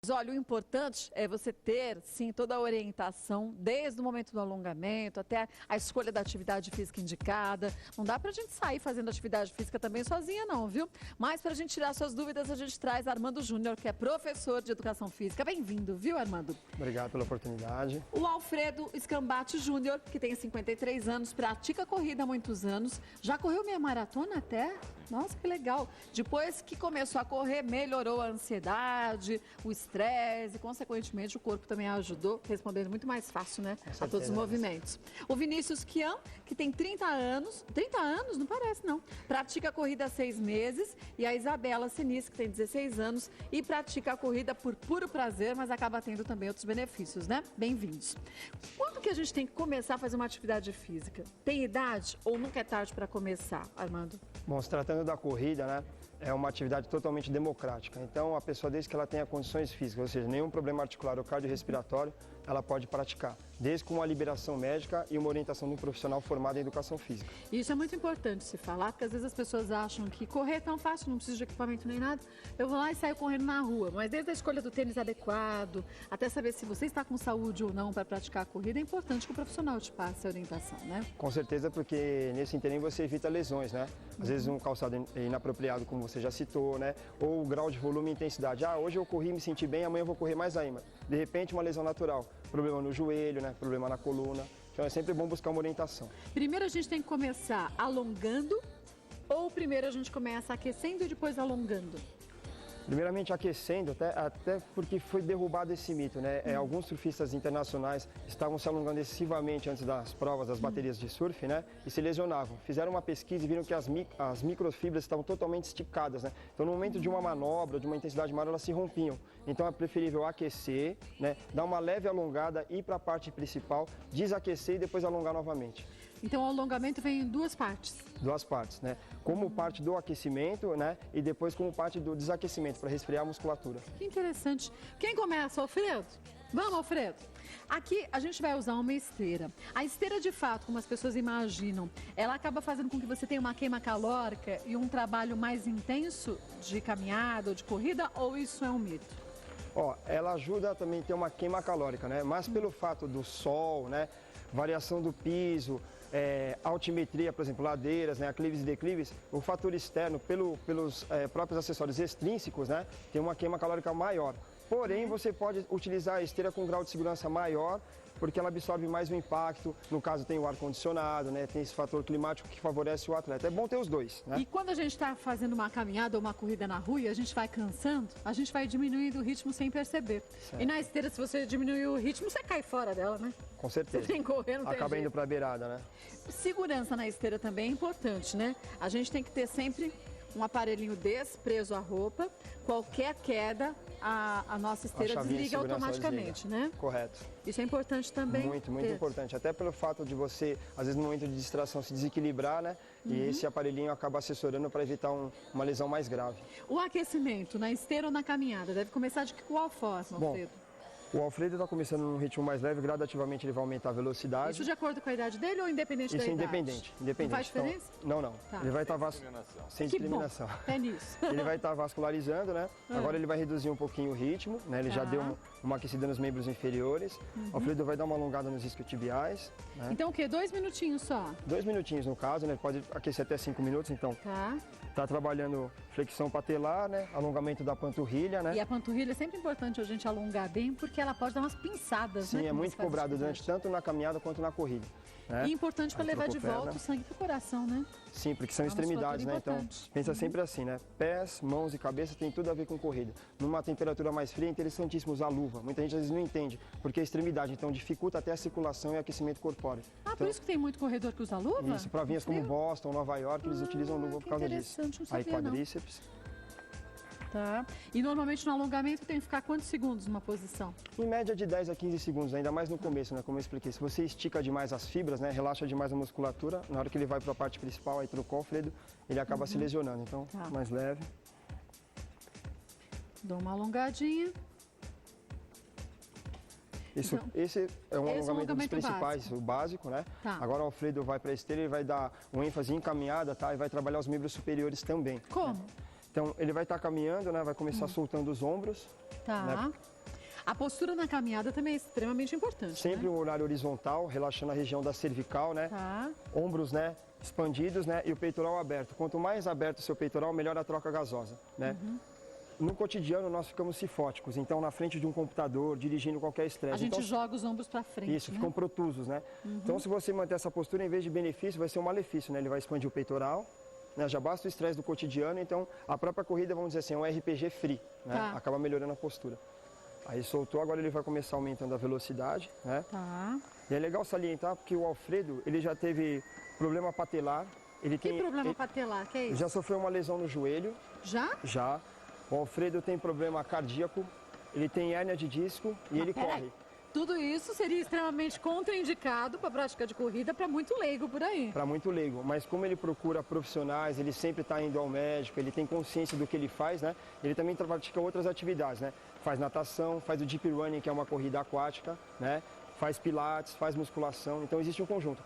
Olha, o importante é você ter, sim, toda a orientação, desde o momento do alongamento até a escolha da atividade física indicada. Não dá pra gente sair fazendo atividade física também sozinha, não, viu? Mas pra gente tirar suas dúvidas, a gente traz Armando Júnior, que é professor de Educação Física. Bem-vindo, viu, Armando? Obrigado pela oportunidade. O Alfredo Scambati Júnior, que tem 53 anos, pratica corrida há muitos anos, já correu meia maratona até? Nossa, que legal. Depois que começou a correr, melhorou a ansiedade, o estresse e, consequentemente, o corpo também ajudou, respondendo muito mais fácil, né, a todos os movimentos. O Vinícius Kian, que tem 30 anos, não parece não, pratica a corrida há 6 meses, e a Isabela Sinis, que tem 16 anos e pratica a corrida por puro prazer, mas acaba tendo também outros benefícios, né? Bem-vindos. Quando que a gente tem que começar a fazer uma atividade física? Tem idade ou nunca é tarde para começar, Armando? Bom, se tratando da corrida, né, é uma atividade totalmente democrática. Então, a pessoa, desde que ela tenha condições físicas, ou seja, nenhum problema articular ou cardiorrespiratório, ela pode praticar, desde com uma liberação médica e uma orientação de um profissional formado em educação física. Isso é muito importante se falar, porque às vezes as pessoas acham que correr é tão fácil, não precisa de equipamento nem nada. Eu vou lá e saio correndo na rua, mas desde a escolha do tênis adequado, até saber se você está com saúde ou não para praticar a corrida, é importante que o profissional te passe a orientação, né? Com certeza, porque nesse interim você evita lesões, né? Às vezes um calçado inapropriado, como você já citou, né? Ou o grau de volume e intensidade. Ah, hoje eu corri, me senti bem, amanhã eu vou correr mais ainda. De repente, uma lesão natural. Problema no joelho, né? Problema na coluna. Então é sempre bom buscar uma orientação. Primeiro a gente tem que começar alongando ou primeiro a gente começa aquecendo e depois alongando? Primeiramente aquecendo, até porque foi derrubado esse mito, né? Alguns surfistas internacionais estavam se alongando excessivamente antes das provas, das baterias de surf, né? E se lesionavam. Fizeram uma pesquisa e viram que as microfibras estavam totalmente esticadas, né? Então no momento de uma manobra, de uma intensidade maior, elas se rompiam. Então é preferível aquecer, né? Dar uma leve alongada, ir para a parte principal, desaquecer e depois alongar novamente. Então o alongamento vem em duas partes. Duas partes, né? Como parte do aquecimento, né? E depois como parte do desaquecimento, para resfriar a musculatura. Que interessante. Quem começa, Alfredo? Vamos, Alfredo. Aqui a gente vai usar uma esteira. A esteira, de fato, como as pessoas imaginam, ela acaba fazendo com que você tenha uma queima calórica e um trabalho mais intenso de caminhada ou de corrida, ou isso é um mito? Ó, ela ajuda também a ter uma queima calórica, né? Mas pelo fato do sol, né? Variação do piso, altimetria, por exemplo, ladeiras, né, aclives e declives, o fator externo, pelos próprios acessórios extrínsecos, né, tem uma queima calórica maior. Porém, você pode utilizar a esteira com um grau de segurança maior, porque ela absorve mais o impacto. No caso, tem o ar-condicionado, né, tem esse fator climático que favorece o atleta. É bom ter os dois, né? E quando a gente está fazendo uma caminhada ou uma corrida na rua e a gente vai cansando, a gente vai diminuindo o ritmo sem perceber. Certo. E na esteira, se você diminuir o ritmo, você cai fora dela, né? Com certeza. Você tem que correr, não tem Acaba jeito. indo para a beirada, né? Segurança na esteira também é importante, né? A gente tem que ter sempre um aparelhinho desse preso à roupa. Qualquer queda, a nossa esteira desliga automaticamente, né? Correto. Isso é importante também. Muito importante. Até pelo fato de você, às vezes no momento de distração, se desequilibrar, né? E esse aparelhinho acaba assessorando para evitar uma lesão mais grave. O aquecimento na esteira ou na caminhada deve começar de qual forma, Alfredo? O Alfredo está começando num ritmo mais leve, gradativamente ele vai aumentar a velocidade. Isso de acordo com a idade dele ou independente da idade? Isso independente. Não faz diferença? Então, não. Tá. Ele vai estar sem discriminação. É nisso. Ele vai estar vascularizando, né? Agora ele vai reduzir um pouquinho o ritmo, né? Ele já deu uma aquecida nos membros inferiores. O Alfredo vai dar uma alongada nos isquiotibiais. Né? Então o quê? 2 minutinhos só? 2 minutinhos no caso, né? Pode aquecer até 5 minutos, então. Tá trabalhando flexão patelar, né? Alongamento da panturrilha, né? E a panturrilha é sempre importante a gente alongar bem, porque ela pode dar umas pinçadas, Sim, né? é muito cobrado durante tanto na caminhada quanto na corrida. Né? E importante para levar de volta o sangue pro coração, né? Sim, porque são extremidades, né? Então, pensa sempre assim, né? Pés, mãos e cabeça tem tudo a ver com corrida. Numa temperatura mais fria é interessantíssimo usar luva. Muita gente às vezes não entende, porque é extremidade, então dificulta até a circulação e aquecimento corpóreo. Ah, por isso que tem muito corredor que usa luva? Isso, provinhas como Boston, Nova York, eles utilizam luva por causa disso. Não sabia, aí quadríceps. Tá. E normalmente no alongamento tem que ficar quantos segundos numa posição? Em média de 10 a 15 segundos, ainda mais no começo, né? Como eu expliquei. Se você estica demais as fibras, né? Relaxa demais a musculatura, na hora que ele vai para a parte principal, aí trocou o Alfredo, ele acaba se lesionando. Então, mais leve. Dou uma alongadinha. Isso, então, esse é um alongamento dos principais, básico. O básico, né? Agora o Alfredo vai para a esteira e vai dar uma ênfase em caminhada, tá? E vai trabalhar os membros superiores também. Como? Né? Então, ele vai estar caminhando, né? Vai começar soltando os ombros. Tá. Né? A postura na caminhada também é extremamente importante, Sempre né? um olhar horizontal, relaxando a região da cervical, né? Tá. Ombros, né? Expandidos, né? E o peitoral aberto. Quanto mais aberto o seu peitoral, melhor a troca gasosa, né? No cotidiano, nós ficamos cifóticos. Então, na frente de um computador, dirigindo qualquer estresse. A gente então, joga os ombros para frente, isso, né? ficam protusos, né? Então, se você manter essa postura, em vez de benefício, vai ser um malefício, né? Ele vai expandir o peitoral, né? Já basta o estresse do cotidiano, então a própria corrida, vamos dizer assim, é um RPG free, né? Tá. Acaba melhorando a postura. Aí soltou, agora ele vai começar aumentando a velocidade, né? Tá. E é legal salientar porque o Alfredo, ele já teve problema patelar. Ele Que problema patelar? Que é ele isso? já sofreu uma lesão no joelho, Já? já. O Alfredo tem problema cardíaco, ele tem hérnia de disco e ele Peraí. corre. Tudo isso seria extremamente contraindicado para a prática de corrida para muito leigo por aí. Para muito leigo, mas como ele procura profissionais, ele sempre está indo ao médico, ele tem consciência do que ele faz, né? Ele também pratica outras atividades, né? Faz natação, faz o deep running, que é uma corrida aquática, né? Faz pilates, faz musculação, então existe um conjunto.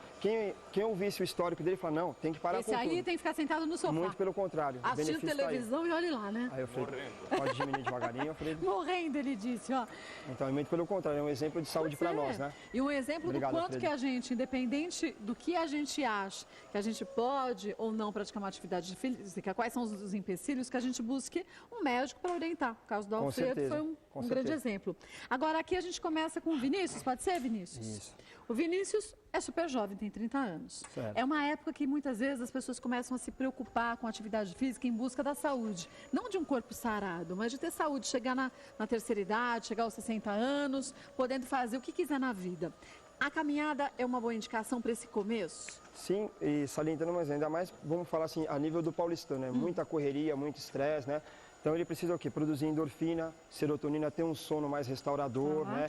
Quem ouvisse o histórico dele fala, não, tem que parar Esse com aí tudo. tem que ficar sentado no sofá, Muito pelo contrário. o assistindo benefício tá aí. televisão e olhe lá, né? Aí, Alfredo, pode diminuir devagarinho, Alfredo. Morrendo, ele disse, ó. Então, é muito pelo contrário, é um exemplo de saúde Pois para é. nós, né? E um exemplo Obrigado, do quanto Alfredo. que a gente, independente do que a gente acha, que a gente pode ou não praticar uma atividade física, quais são os empecilhos, que a gente busque um médico para orientar. O caso do Com Alfredo certeza, foi com um grande certeza. exemplo. Agora, aqui a gente começa com o Vinícius, pode ser, Vinícius? Isso. O Vinícius é super jovem, tem 30 anos. Certo. É uma época que muitas vezes as pessoas começam a se preocupar com a atividade física em busca da saúde. Não de um corpo sarado, mas de ter saúde, chegar na terceira idade, chegar aos 60 anos, podendo fazer o que quiser na vida. A caminhada é uma boa indicação para esse começo? Sim, e salientando, mas ainda mais, vamos falar assim, a nível do paulistano, né? Muita correria, muito estresse, né? Então ele precisa o quê? Produzir endorfina, serotonina, ter um sono mais restaurador, né?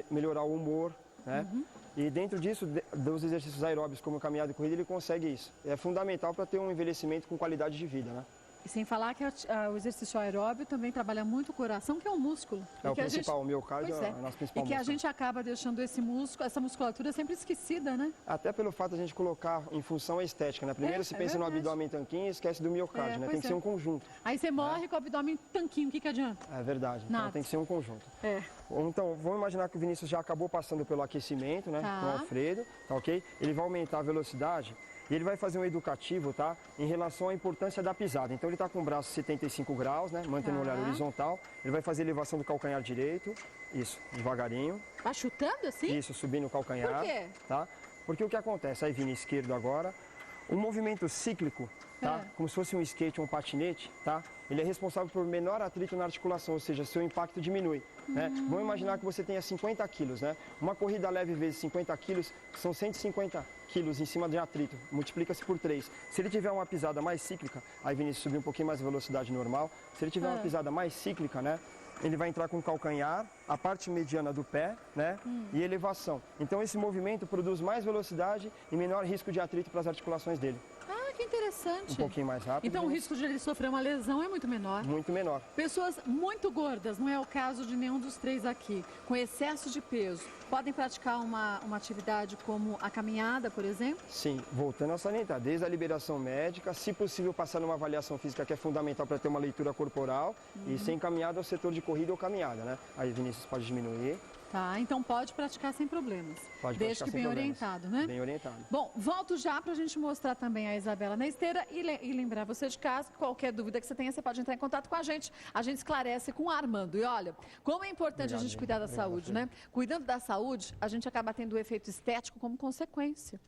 Melhorar o humor, né? E dentro disso, dos exercícios aeróbicos como caminhada e corrida, ele consegue isso. É fundamental para ter um envelhecimento com qualidade de vida, né? E sem falar que o exercício aeróbio também trabalha muito o coração, que é um músculo. É E o que a principal, gente- o miocárdio Pois é a nossa principal E que a músculo. gente acaba deixando esse músculo, essa musculatura sempre esquecida, né? Até pelo fato de a gente colocar em função a estética, né? Primeiro se é pensa no verdade. abdômen tanquinho e esquece do miocárdio, né? pois Tem que é. ser um conjunto. Aí você morre com o abdômen tanquinho, o que adianta? É verdade. Então Nada. tem que ser um conjunto. É. Então, vamos imaginar que o Vinícius já acabou passando pelo aquecimento, né? Tá. Com o Alfredo, tá ok? Ele vai aumentar a velocidade e ele vai fazer um educativo, tá? Em relação à importância da pisada. Então ele está com o braço 75 graus, né? Mantendo o olhar Tá. horizontal. Ele vai fazer elevação do calcanhar direito. Isso, devagarinho. Vai chutando assim? Isso, subindo o calcanhar. Por quê? Tá? Porque o que acontece? Aí Vini esquerdo agora. Um movimento cíclico, tá? É. Como se fosse um skate ou um patinete, tá? Ele é responsável por menor atrito na articulação, ou seja, seu impacto diminui, né? Vamos imaginar que você tenha 50 quilos, né? Uma corrida leve vezes 50 quilos, são 150 quilos em cima de atrito, multiplica-se por 3. Se ele tiver uma pisada mais cíclica, aí Vinícius subir um pouquinho mais a velocidade normal, se ele tiver uma pisada mais cíclica, né? Ele vai entrar com o calcanhar, a parte mediana do pé, né? E elevação. Então esse movimento produz mais velocidade e menor risco de atrito para as articulações dele. Ah, que interessante. Um pouquinho mais rápido. Então o né? risco de ele sofrer uma lesão é muito menor. Muito menor. Pessoas muito gordas, não é o caso de nenhum dos três aqui, com excesso de peso, podem praticar uma atividade como a caminhada, por exemplo? Sim, voltando a salientar, desde a liberação médica, se possível passar numa avaliação física que é fundamental para ter uma leitura corporal e ser encaminhado ao setor de corrida ou caminhada, né? Aí Vinícius pode diminuir, Tá, então pode praticar sem problemas. pode Desde praticar que sem bem problemas. orientado, né? Bem orientado. Bom, volto já para a gente mostrar também a Isabela na esteira e lembrar você de casa, que qualquer dúvida que você tenha, você pode entrar em contato com a gente esclarece com o Armando. E olha, como é importante a gente cuidar da saúde, né? Cuidando da saúde, a gente acaba tendo o efeito estético como consequência.